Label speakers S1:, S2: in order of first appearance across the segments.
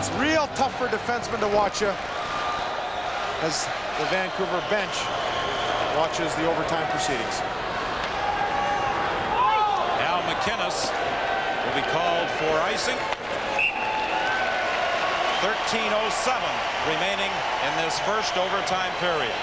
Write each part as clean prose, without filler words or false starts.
S1: It's real tough for defensemen to watch you as the Vancouver bench watches the overtime proceedings.
S2: Now McInnes will be called for icing. 13:07 remaining in this first overtime period.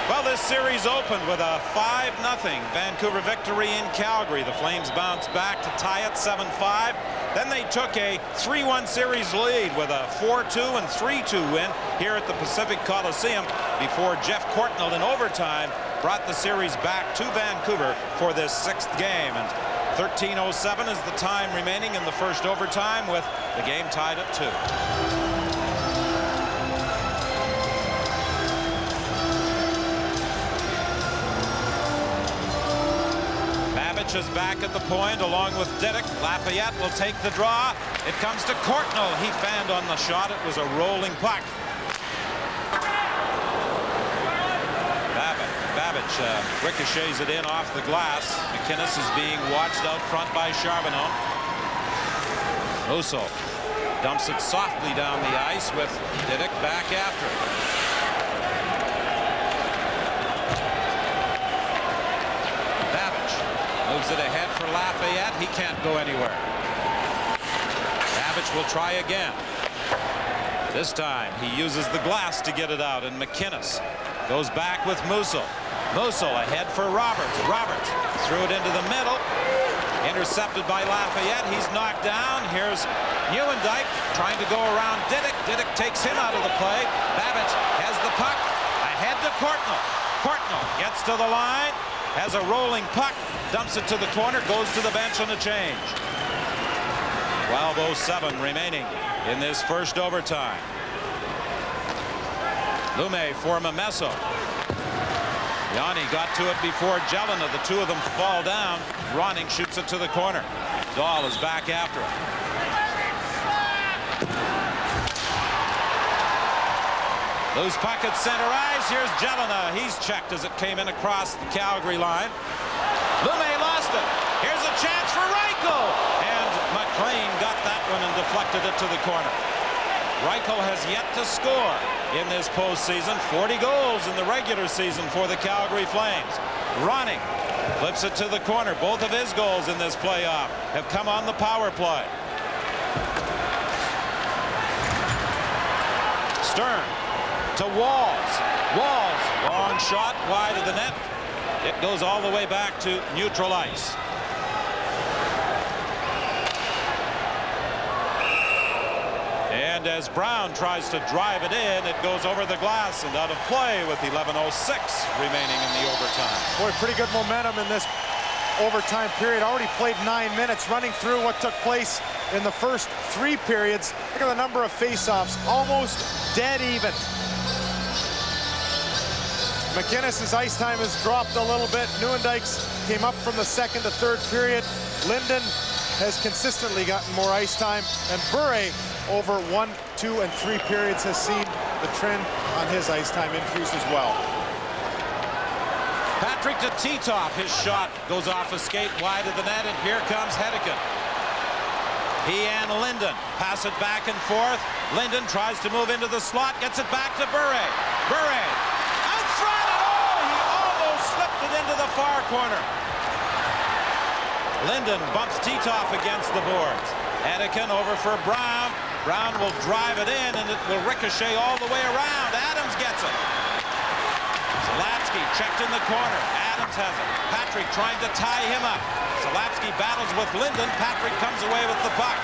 S2: Well, this series opened with a 5-0 Vancouver victory in Calgary. The Flames bounced back to tie it 7-5. Then they took a 3-1 series lead with a 4-2 and 3-2 win here at the Pacific Coliseum before Jeff Courtnall in overtime brought the series back to Vancouver for this 6th game. And 13:07 is the time remaining in the first overtime with the game tied at 2. Is back at the point along with Didick. Lafayette will take the draw. It comes to Courtnall. He fanned on the shot. It was a rolling puck. Babbage ricochets it in off the glass. McInnes is being watched out front by Charbonneau. Musso dumps it softly down the ice with Didick back after it. Moves it ahead for Lafayette. He can't go anywhere. Babbage will try again. This time he uses the glass to get it out, and McInnes goes back with Musso. Musso ahead for Roberts. Roberts threw it into the middle. Intercepted by Lafayette. He's knocked down. Here's Nieuwendyk trying to go around Didick. Didick takes him out of the play. Babbage has the puck. Ahead to Courtnall. Courtnall gets to the line. Has a rolling puck, dumps it to the corner, goes to the bench on a change. 12:07 remaining in this first overtime. Lume for Memesso. Yanni got to it before Jelena. The two of them fall down. Ronning shoots it to the corner. Dahl is back after it. Loose puck at center ice. Here's Jelena. He's checked as it came in across the Calgary line. Lume lost it. Here's a chance for Reichel. And McLean got that one and deflected it to the corner. Reichel has yet to score in this postseason. 40 goals in the regular season for the Calgary Flames. Ronning flips it to the corner. Both of his goals in this playoff have come on the power play. Stern to Walls. Walls, long shot wide of the net. It goes all the way back to neutral ice. And as Brown tries to drive it in, it goes over the glass and out of play with 11:06 remaining in the overtime.
S1: Boy, pretty good momentum in this overtime period. Already played 9 minutes, running through what took place in the first 3 periods. Look at the number of face-offs, almost dead even. McInnes' ice time has dropped a little bit. Nieuwendyk's came up from the second to third period. Linden has consistently gotten more ice time. And Bure, over 1, 2, and 3 periods, has seen the trend on his ice time increase as well.
S2: Patrick to Titov. His shot goes off a skate wide of the net, and here comes Hedican. He and Linden pass it back and forth. Linden tries to move into the slot, gets it back to Bure. Bure out front, and oh, he almost slipped it into the far corner. Linden bumps Titov against the boards. Hedican over for Brown. Brown will drive it in, and it will ricochet all the way around. Adams gets it. Zalatsky checked in the corner. Adams has it. Patrick trying to tie him up. Zalatsky battles with Linden. Patrick comes away with the puck.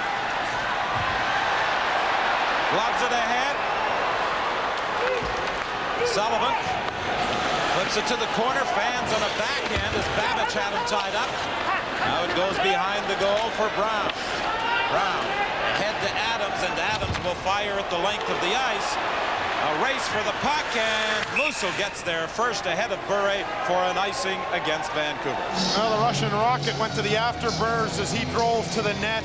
S2: Gloves it ahead. Sullivan flips it to the corner. Fans on a backhand as Babbage had him tied up. Now it goes behind the goal for Brown. Brown ahead to Adams, and Adams will fire at the length of the ice. A race for the puck, and Musso gets there first ahead of Bure for an icing against Vancouver.
S1: Well, the Russian Rocket went to the afterburners as he drove to the net.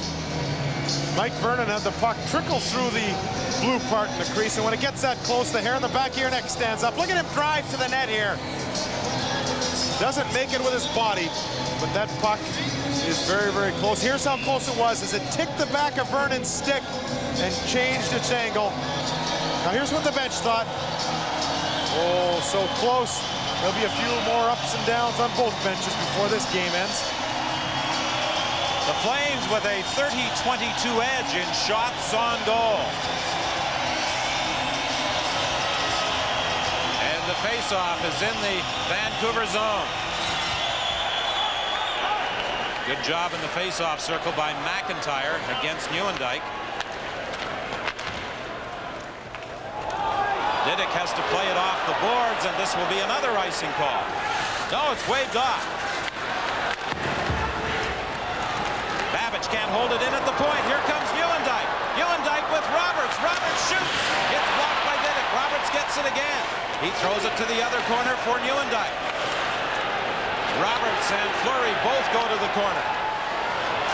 S1: Mike Vernon had the puck trickle through the blue part in the crease, and when it gets that close, the hair on the back of your neck stands up. Look at him drive to the net here. Doesn't make it with his body, but that puck is very, very close. Here's how close it was as it ticked the back of Vernon's stick and changed its angle. Now here's what the bench thought. Oh, so close. There'll be a few more ups and downs on both benches before this game ends.
S2: The Flames with a 30-22 edge in shots on goal. And the faceoff is in the Vancouver zone. Good job in the faceoff circle by McIntyre against Nieuwendyk. Didick has to play it off the boards, and this will be another icing call. No, it's waved off. Babbage can't hold it in at the point. Here comes Nieuwendyk. Nieuwendyk with Roberts. Roberts shoots. It's blocked by Didick. Roberts gets it again. He throws it to the other corner for Nieuwendyk. Roberts and Fleury both go to the corner.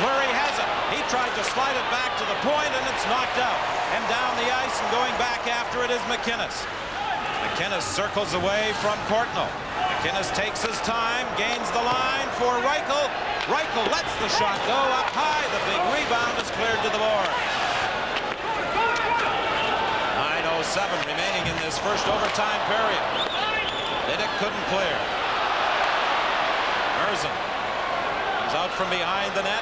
S2: Fleury has it. He tried to slide it back to the point, and it's knocked out. And down the ice and going back after it is McInnes. McInnes circles away from Courtnall. McInnes takes his time, gains the line for Reichel. Reichel lets the shot go up high. The big rebound is cleared to the board. 9:07 remaining in this first overtime period. Didick couldn't clear. Merzen comes out from behind the net.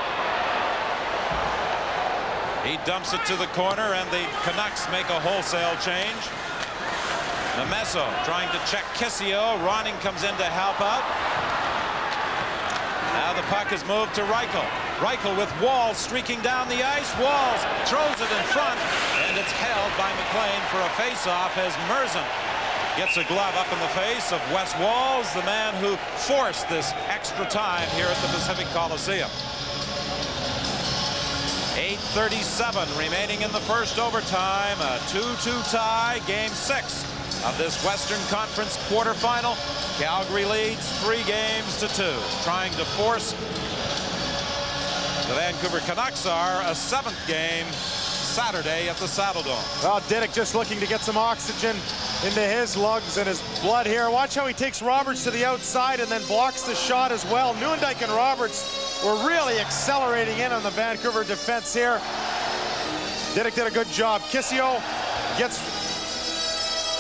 S2: He dumps it to the corner, and the Canucks make a wholesale change. Nemesso trying to check Kissio. Ronning comes in to help out. Now the puck is moved to Reichel. Reichel with Walls streaking down the ice. Walls throws it in front, and it's held by McLean for a face-off as Merzen gets a glove up in the face of Wes Walls, the man who forced this extra time here at the Pacific Coliseum. 8:37 remaining in the first overtime. A 2-2 tie, game 6 of this Western Conference quarterfinal. Calgary leads 3-2, trying to force the Vancouver Canucks are a 7th game Saturday at the Saddledome.
S1: Well, Didick just looking to get some oxygen into his lungs and his blood here. Watch how he takes Roberts to the outside and then blocks the shot as well. Nieuwendyk and Roberts were really accelerating in on the Vancouver defense here. Didick did a good job. Kissio gets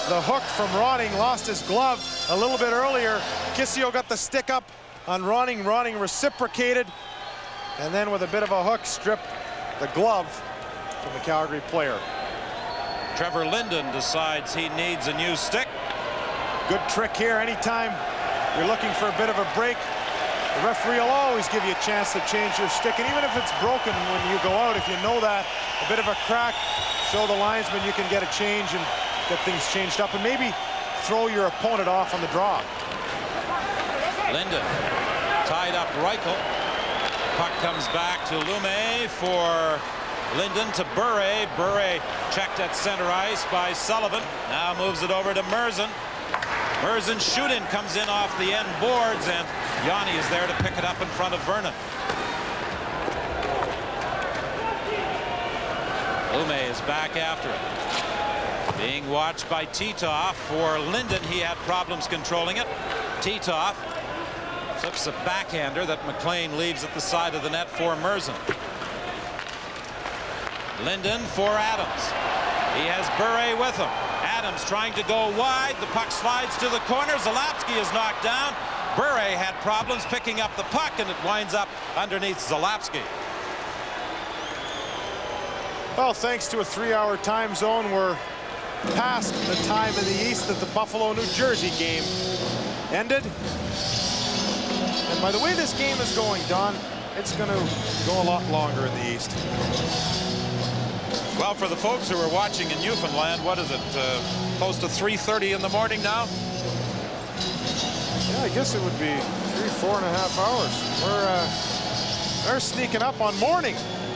S1: the hook from Ronning, lost his glove a little bit earlier. Kissio got the stick up on Ronning. Ronning reciprocated, and then with a bit of a hook, stripped the glove from the Calgary player.
S2: Trevor Linden decides he needs a new stick.
S1: Good trick here. Anytime you're looking for a bit of a break, the referee will always give you a chance to change your stick. And even if it's broken when you go out, if you know that, a bit of a crack, show the linesman you can get a change and get things changed up and maybe throw your opponent off on the draw.
S2: Linden tied up Reichel. Puck comes back to Lume for Linden to Bure. Bure checked at center ice by Sullivan. Now moves it over to Merzen. Merzen shooting comes in off the end boards, and Yanni is there to pick it up in front of Vernon. Lume is back after it. Being watched by Titov. For Linden, he had problems controlling it. Titov flips a backhander that McLean leaves at the side of the net for Merzen. Linden for Adams. He has Bure with him. Adams trying to go wide. The puck slides to the corner. Zalapski is knocked down. Bure had problems picking up the puck, and it winds up underneath Zalapski.
S1: Well, thanks to a 3-hour time zone, we're past the time in the East that the Buffalo, New Jersey game ended. And by the way this game is going, Don, it's going to go a lot longer in the East.
S2: Well, for the folks who are watching in Newfoundland, what is it, close to 3:30 in the morning now?
S1: Yeah, I guess it would be 4.5 hours. They're sneaking up on morning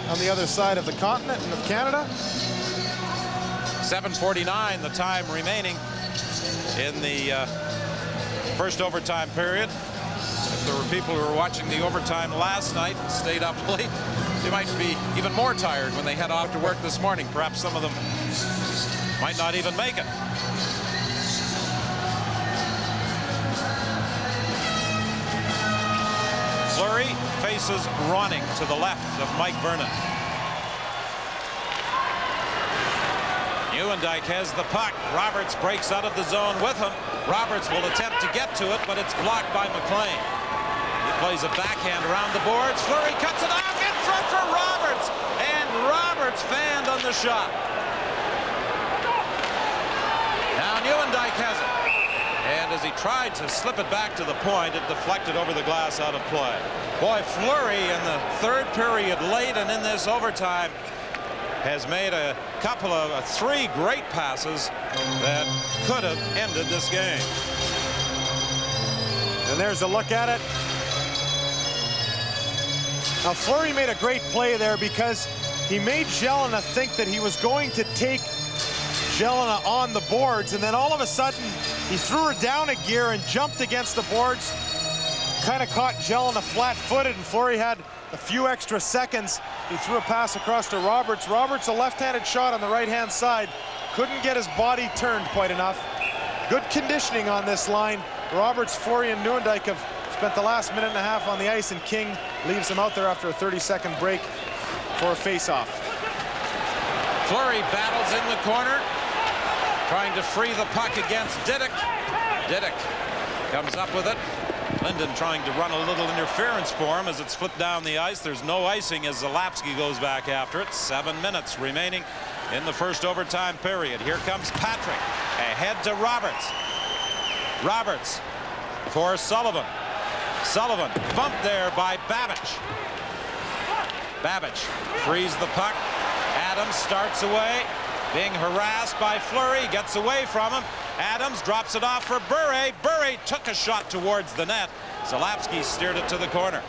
S1: on the other side of the continent and of Canada.
S2: 7:49 the time remaining in the first overtime period. If there were people who were watching the overtime last night and stayed up late, they might be even more tired when they head off to work this morning. Perhaps some of them might not even make it. Fleury faces Ronning to the left of Mike Vernon. Nieuwendyk has the puck. Roberts breaks out of the zone with him. Roberts will attempt to get to it, but it's blocked by McLean. He plays a backhand around the boards. Fleury cuts it off in front for Roberts, and Roberts fanned on the shot. Now Nieuwendyk has it, and as he tried to slip it back to the point, it deflected over the glass out of play. Boy, Fleury in the third period late and in this overtime has made a couple of three great passes that could have ended this game.
S1: And there's a look at it. Now Fleury made a great play there because he made Jelena think that he was going to take Jelena on the boards, and then all of a sudden he threw her down a gear and jumped against the boards, kind of caught Jelena flat-footed, and Fleury had a few extra seconds. He threw a pass across to Roberts. Roberts, a left-handed shot on the right-hand side, couldn't get his body turned quite enough. Good conditioning on this line. Roberts, Fleury, and Nieuwendyk have spent the last minute and a half on the ice, and King leaves him out there after a 30-second break for a face-off.
S2: Fleury battles in the corner, trying to free the puck against Diduck. Diduck comes up with it. Linden trying to run a little interference for him as it's flipped down the ice. There's no icing as Zalapsky goes back after it. 7 minutes remaining in the first overtime period. Here comes Patrick ahead to Roberts. Roberts for Sullivan. Sullivan bumped there by Babbage. Babbage frees the puck. Adams starts away, being harassed by Fleury, gets away from him. Adams drops it off for Bure. Bure took a shot towards the net. Zalapsky steered it to the corner.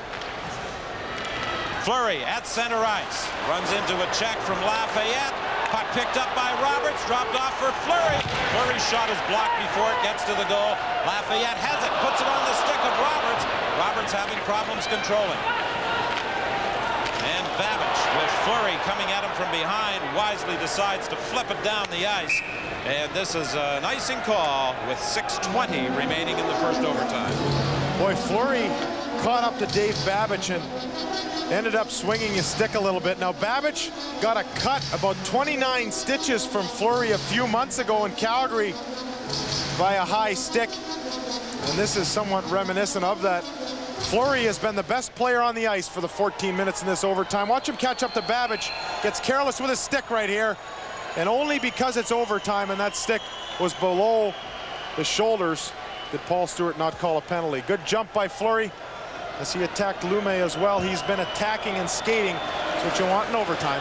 S2: Fleury at center ice, runs into a check from Lafayette. Puck picked up by Roberts, dropped off for Fleury. Fleury's shot is blocked before it gets to the goal. Lafayette has it, puts it on the stick of Roberts. Roberts having problems controlling. And Babbage, with Fleury coming at him from behind, wisely decides to flip it down the ice. And this is an icing call with 6:20 remaining in the first overtime.
S1: Boy, Fleury caught up to Dave Babbage and ended up swinging his stick a little bit. Now, Babbage got a cut about 29 stitches from Fleury a few months ago in Calgary by a high stick. And this is somewhat reminiscent of that. Fleury has been the best player on the ice for the 14 minutes in this overtime. Watch him catch up to Babbage. Gets careless with his stick right here. And only because it's overtime and that stick was below the shoulders did Paul Stewart not call a penalty. Good jump by Fleury as he attacked Lume as well. He's been attacking and skating. That's what you want in overtime.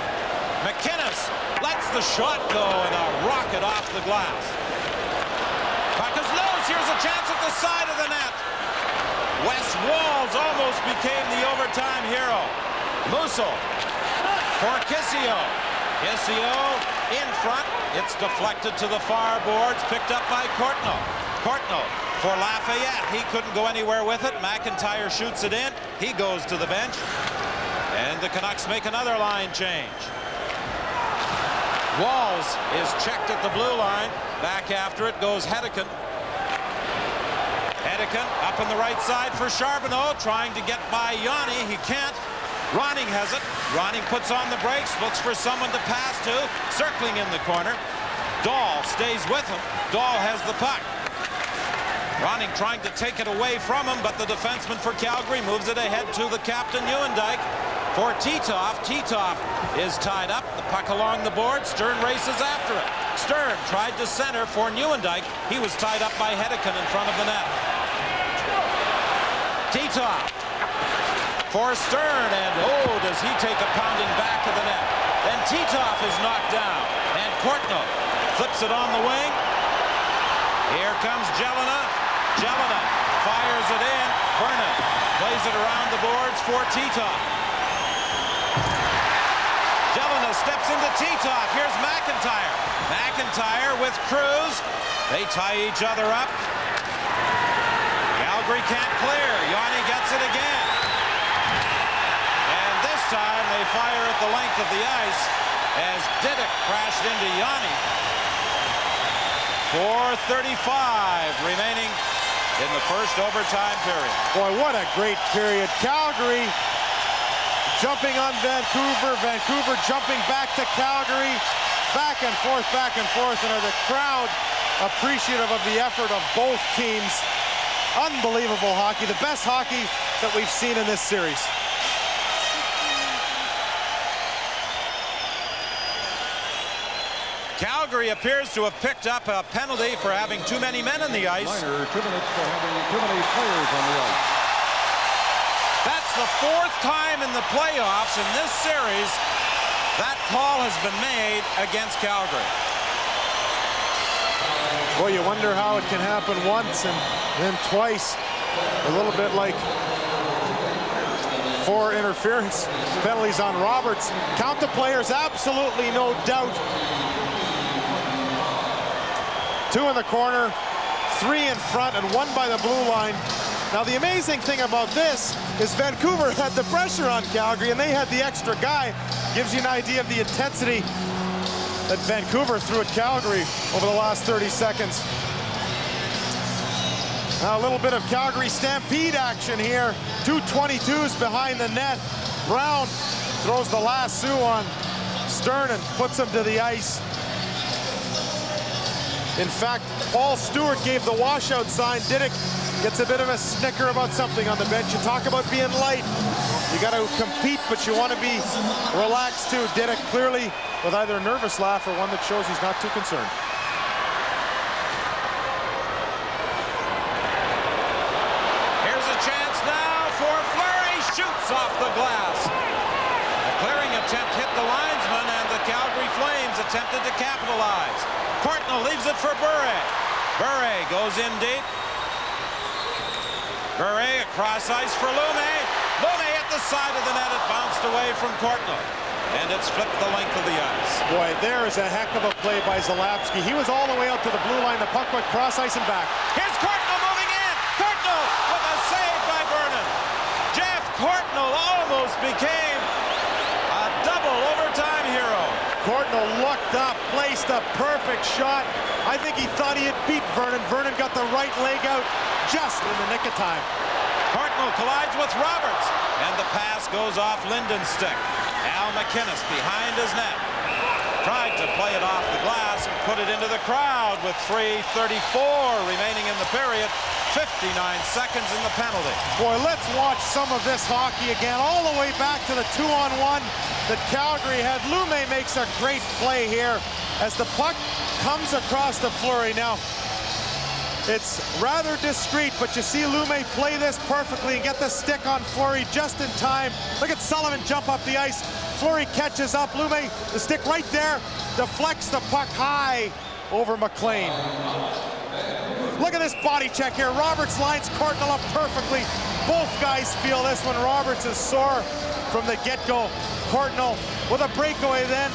S2: McInnes lets the shot go and a rocket off the glass. Puck is loose. Here's a chance at the side of the net. Wes Walls almost became the overtime hero. Musso for Kissio. Kissio in front. It's deflected to the far boards, picked up by Courtnall. Courtnall for Lafayette. He couldn't go anywhere with it. McIntyre shoots it in. He goes to the bench. And the Canucks make another line change. Walls is checked at the blue line. Back after it goes Hedican. Hedican up on the right side for Charbonneau, trying to get by Yanni. He can't. Ronning has it. Ronning puts on the brakes, looks for someone to pass to. Circling in the corner. Dahl stays with him. Dahl has the puck. Ronning trying to take it away from him, but the defenseman for Calgary moves it ahead to the captain, Nieuwendyk. For Titov. Titov is tied up. The puck along the board. Stern races after it. Stern tried to center for Nieuwendyk. He was tied up by Hedican in front of the net. Titov for Stern, and oh, does he take a pounding back to the net. Then Titov is knocked down, and Courtnall flips it on the wing. Here comes Jelena. Jelena fires it in. Vernon plays it around the boards for Titov. Jelena steps into Titov. Here's McIntyre. McIntyre with Cruz. They tie each other up. Calgary can't clear. Yanni gets it again. And this time they fire at the length of the ice as Diduck crashed into Yanni. 4:35 remaining in the first overtime period.
S1: Boy, what a great period. Calgary jumping on Vancouver. Vancouver jumping back to Calgary. Back and forth, and the crowd appreciative of the effort of both teams. Unbelievable hockey, the best hockey that we've seen in this series.
S2: Calgary appears to have picked up a penalty for having too many men on the ice.
S3: Minor, 2 minutes for having too many players on the ice.
S2: That's the fourth time in the playoffs in this series that call has been made against Calgary.
S1: Boy, you wonder how it can happen once and then twice. A little bit like 4 interference penalties on Roberts. Count the players, absolutely no doubt. 2 in the corner, 3 in front, and 1 by the blue line. Now, the amazing thing about this is Vancouver had the pressure on Calgary, and they had the extra guy. Gives you an idea of the intensity that Vancouver threw at Calgary over the last 30 seconds. Now a little bit of Calgary stampede action here. 2 22s behind the net. Brown throws the lasso on Stern and puts him to the ice. In fact, Paul Stewart gave the washout sign. Diddick gets a bit of a snicker about something on the bench. You talk about being light. You got to compete, but you want to be relaxed too. Diddick clearly with either a nervous laugh or one that shows he's not too concerned.
S2: Here's a chance now for Fleury. Shoots off the glass. A clearing attempt hit the linesman, and the Calgary Flames attempted to capitalize. Courtnall leaves it for Bure. Bure goes in deep. Bure across ice for Lume. Lume at the side of the net. It bounced away from Courtnall, and it's flipped the length of the ice.
S1: Boy, there is a heck of a play by Zalapsky. He was all the way out to the blue line. The puck went cross ice and back.
S2: Here's Courtnall moving in. Courtnall with a save by Vernon. Jeff Courtnall almost became a double overtime hero.
S1: Courtnall looked up, placed a perfect shot. I think he thought he had beat Vernon. Vernon got the right leg out just in the nick of time.
S2: Courtnall collides with Roberts, and the pass goes off Linden's stick. Al McInnes behind his net. Tried to play it off the glass and put it into the crowd with 3:34 remaining in the period. 59 seconds in the penalty.
S1: Boy, let's watch some of this hockey again, all the way back to the 2-on-1 that Calgary had. Lume makes a great play here as the puck comes across to Fleury. Now, it's rather discreet, but you see Lume play this perfectly and get the stick on Fleury just in time. Look at Sullivan jump up the ice. Fleury catches up. Lume, the stick right there, deflects the puck high over McLean. Look at this body check here. Roberts lines Courtnall up perfectly. Both guys feel this one. Roberts is sore from the get-go. Courtnall with a breakaway then.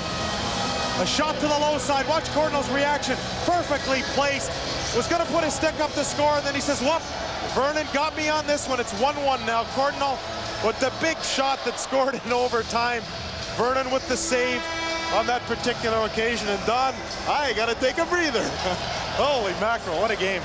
S1: A shot to the low side. Watch Courtnall's reaction. Perfectly placed. Was going to put his stick up to score, and then he says, whoop, Vernon got me on this one. It's 1-1 now. Courtnall with the big shot that scored in overtime. Vernon with the save on that particular occasion. And Don, I got to take a breather. Holy mackerel, what a game.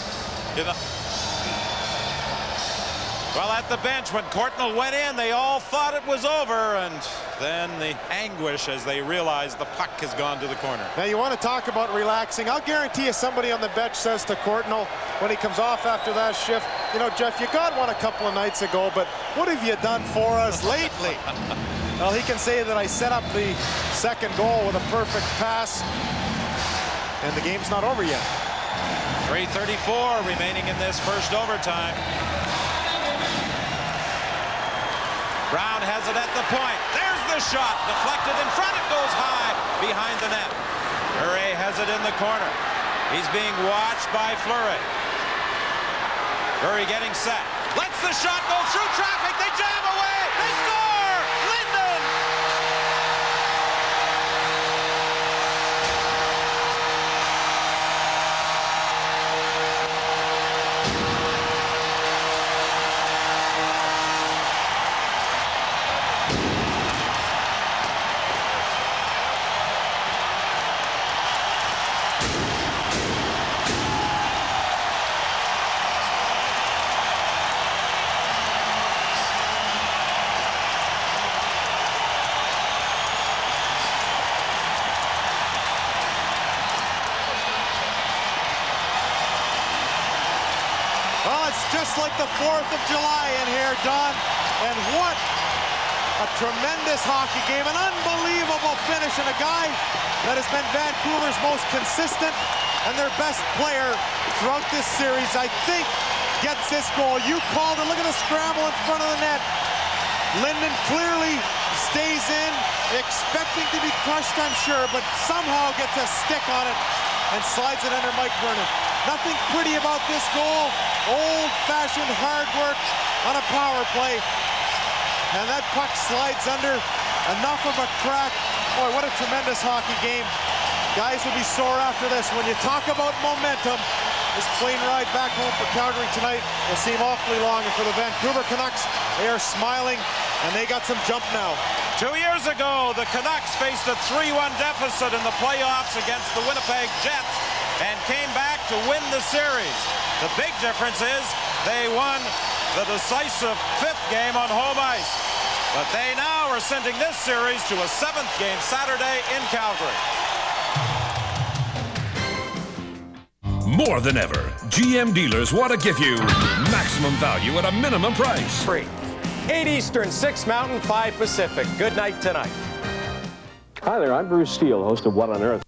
S2: Well, at the bench, when Courtnall went in, they all thought it was over, and then the anguish as they realized the puck has gone to the corner.
S1: Now, you want to talk about relaxing. I'll guarantee you somebody on the bench says to Courtnall when he comes off after that shift, you know, Jeff, you got one a couple of nights ago, but what have you done for us lately? Well, he can say that I set up the second goal with a perfect pass, and the game's not over yet.
S2: 3:34 remaining in this first overtime. Brown has it at the point. There's the shot. Deflected in front. It goes high behind the net. Murray has it in the corner. He's being watched by Fleury. Fleury getting set. Lets the shot go through traffic. They jam away. They score! Linden!
S1: just like the 4th of July in here, Don. And what a tremendous hockey game, an unbelievable finish, and a guy that has been Vancouver's most consistent and their best player throughout this series, I think, gets this goal. You called it. Look at the scramble in front of the net. Linden clearly stays in, expecting to be crushed, I'm sure, but somehow gets a stick on it and slides it under Mike Vernon. Nothing pretty about this goal. Old-fashioned hard work on a power play. And that puck slides under. Enough of a crack. Boy, what a tremendous hockey game. Guys will be sore after this. When you talk about momentum, this plane ride back home for Calgary tonight will seem awfully long. And for the Vancouver Canucks, they are smiling, and they got some jump now.
S2: 2 years ago, the Canucks faced a 3-1 deficit in the playoffs against the Winnipeg Jets and came back to win the series. The big difference is they won the decisive 5th game on home ice. But they now are sending this series to a 7th game Saturday in Calgary.
S4: More than ever, GM dealers want to give you maximum value at a minimum price.
S5: Free. 8 Eastern, 6 Mountain, 5 Pacific. Good night tonight.
S6: Hi there, I'm Bruce Steele, host of What on Earth.